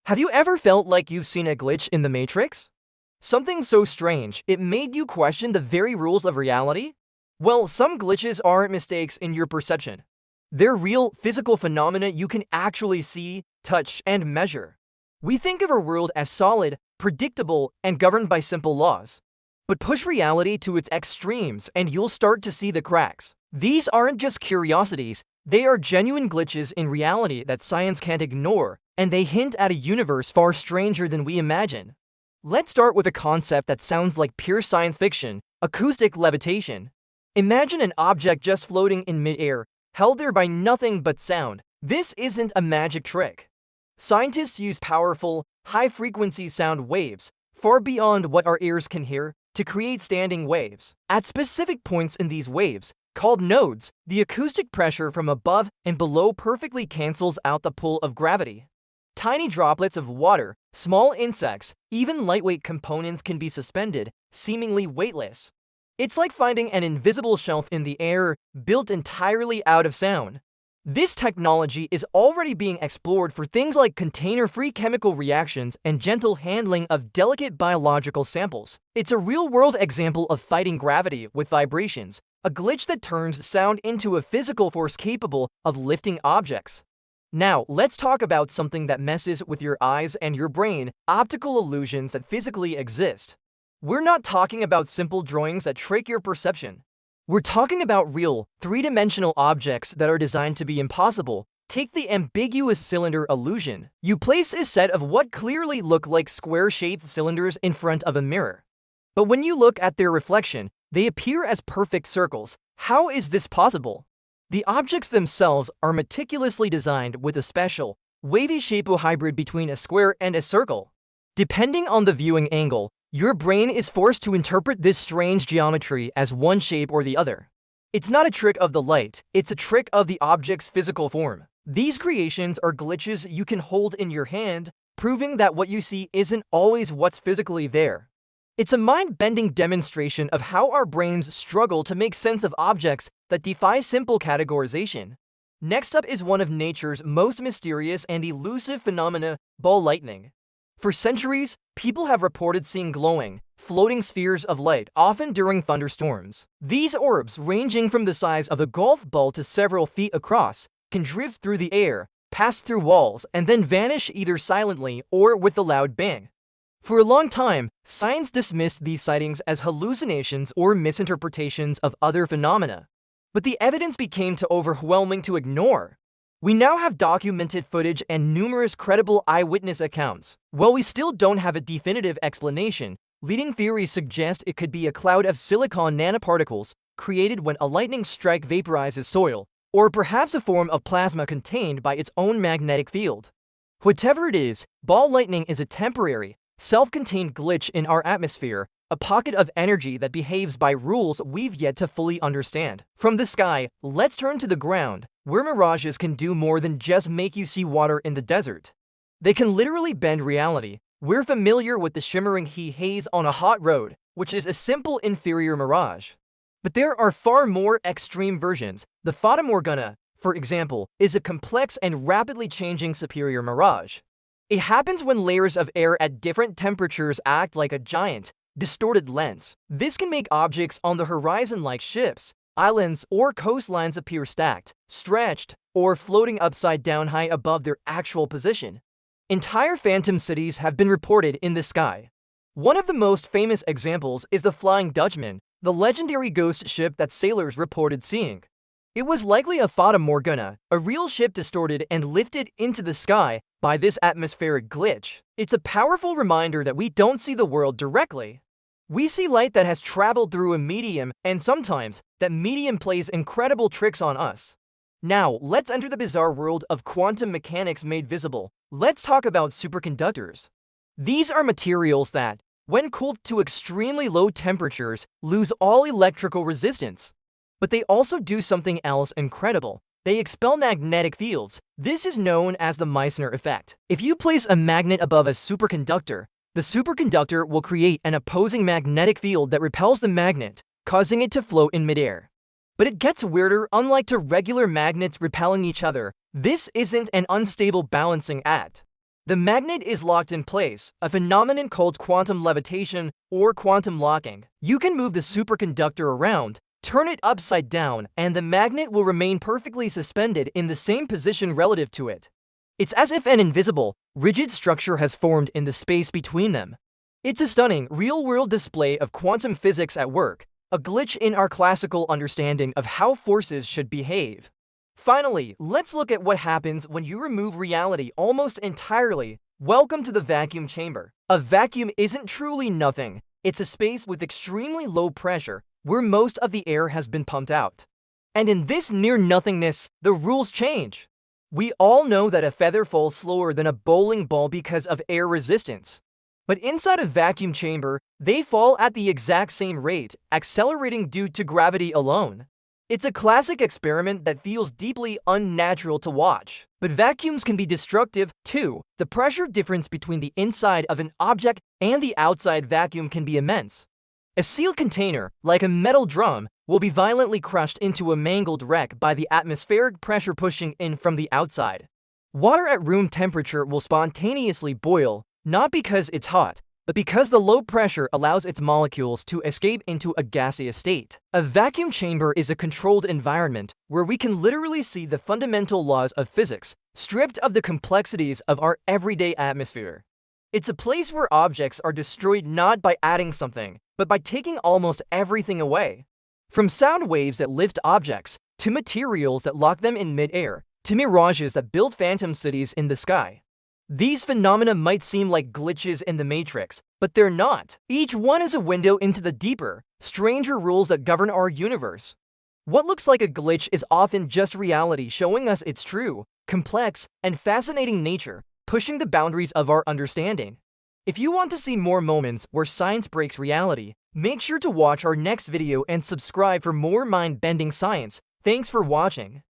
Have you ever felt like you've seen a glitch in the Matrix? Something so strange, it made you question the very rules of reality? Well, some glitches aren't mistakes in your perception. They're real physical phenomena you can actually see, touch, and measure. We think of our world as solid, predictable, and governed by simple laws. But push reality to its extremes and you'll start to see the cracks. These aren't just curiosities, they are genuine glitches in reality that science can't ignore, and they hint at a universe far stranger than we imagine. Let's start with a concept that sounds like pure science fiction: acoustic levitation. Imagine an object just floating in midair, held there by nothing but sound. This isn't a magic trick. Scientists use powerful, high-frequency sound waves, far beyond what our ears can hear, to create standing waves. At specific points in these waves, called nodes, the acoustic pressure from above and below perfectly cancels out the pull of gravity. Tiny droplets of water, small insects, even lightweight components can be suspended, seemingly weightless. It's like finding an invisible shelf in the air, built entirely out of sound. This technology is already being explored for things like container-free chemical reactions and gentle handling of delicate biological samples. It's a real-world example of fighting gravity with vibrations, a glitch that turns sound into a physical force capable of lifting objects. Now, let's talk about something that messes with your eyes and your brain: optical illusions that physically exist. We're not talking about simple drawings that trick your perception. We're talking about real, three-dimensional objects that are designed to be impossible. Take the ambiguous cylinder illusion. You place a set of what clearly look like square-shaped cylinders in front of a mirror. But when you look at their reflection, they appear as perfect circles. How is this possible? The objects themselves are meticulously designed with a special, wavy shape hybrid between a square and a circle. Depending on the viewing angle, your brain is forced to interpret this strange geometry as one shape or the other. It's not a trick of the light, it's a trick of the object's physical form. These creations are glitches you can hold in your hand, proving that what you see isn't always what's physically there. It's a mind-bending demonstration of how our brains struggle to make sense of objects that defy simple categorization. Next up is one of nature's most mysterious and elusive phenomena: ball lightning. For centuries, people have reported seeing glowing, floating spheres of light, often during thunderstorms. These orbs, ranging from the size of a golf ball to several feet across, can drift through the air, pass through walls, and then vanish either silently or with a loud bang. For a long time, science dismissed these sightings as hallucinations or misinterpretations of other phenomena. But the evidence became too overwhelming to ignore. We now have documented footage and numerous credible eyewitness accounts. While we still don't have a definitive explanation, leading theories suggest it could be a cloud of silicon nanoparticles created when a lightning strike vaporizes soil, or perhaps a form of plasma contained by its own magnetic field. Whatever it is, ball lightning is a temporary, self-contained glitch in our atmosphere, a pocket of energy that behaves by rules we've yet to fully understand. From the sky, let's turn to the ground, where mirages can do more than just make you see water in the desert. They can literally bend reality. We're familiar with the shimmering haze on a hot road, which is a simple inferior mirage. But there are far more extreme versions. The fata morgana, for example, is a complex and rapidly changing superior mirage. It happens when layers of air at different temperatures act like a giant, distorted lens. This can make objects on the horizon like ships, islands, or coastlines appear stacked, stretched, or floating upside down high above their actual position. Entire phantom cities have been reported in the sky. One of the most famous examples is the Flying Dutchman, the legendary ghost ship that sailors reported seeing. It was likely a fata morgana, a real ship distorted and lifted into the sky by this atmospheric glitch. It's a powerful reminder that we don't see the world directly. We see light that has traveled through a medium, and sometimes that medium plays incredible tricks on us. Now, let's enter the bizarre world of quantum mechanics made visible. Let's talk about superconductors. These are materials that, when cooled to extremely low temperatures, lose all electrical resistance. But they also do something else incredible. They expel magnetic fields. This is known as the Meissner effect. If you place a magnet above a superconductor, the superconductor will create an opposing magnetic field that repels the magnet, causing it to float in midair. But it gets weirder. Unlike to regular magnets repelling each other, this isn't an unstable balancing act. The magnet is locked in place, a phenomenon called quantum levitation or quantum locking. You can move the superconductor around, turn it upside down, and the magnet will remain perfectly suspended in the same position relative to it. It's as if an invisible, rigid structure has formed in the space between them. It's a stunning, real-world display of quantum physics at work, a glitch in our classical understanding of how forces should behave. Finally, let's look at what happens when you remove reality almost entirely. Welcome to the vacuum chamber. A vacuum isn't truly nothing. It's a space with extremely low pressure, where most of the air has been pumped out. And in this near-nothingness, the rules change. We all know that a feather falls slower than a bowling ball because of air resistance. But inside a vacuum chamber, they fall at the exact same rate, accelerating due to gravity alone. It's a classic experiment that feels deeply unnatural to watch. But vacuums can be destructive, too. The pressure difference between the inside of an object and the outside vacuum can be immense. A sealed container, like a metal drum, will be violently crushed into a mangled wreck by the atmospheric pressure pushing in from the outside. Water at room temperature will spontaneously boil, not because it's hot, but because the low pressure allows its molecules to escape into a gaseous state. A vacuum chamber is a controlled environment where we can literally see the fundamental laws of physics, stripped of the complexities of our everyday atmosphere. It's a place where objects are destroyed not by adding something, but by taking almost everything away. From sound waves that lift objects, to materials that lock them in mid-air, to mirages that build phantom cities in the sky. These phenomena might seem like glitches in the Matrix, but they're not. Each one is a window into the deeper, stranger rules that govern our universe. What looks like a glitch is often just reality showing us its true, complex, and fascinating nature, pushing the boundaries of our understanding. If you want to see more moments where science breaks reality, make sure to watch our next video and subscribe for more mind-bending science. Thanks for watching.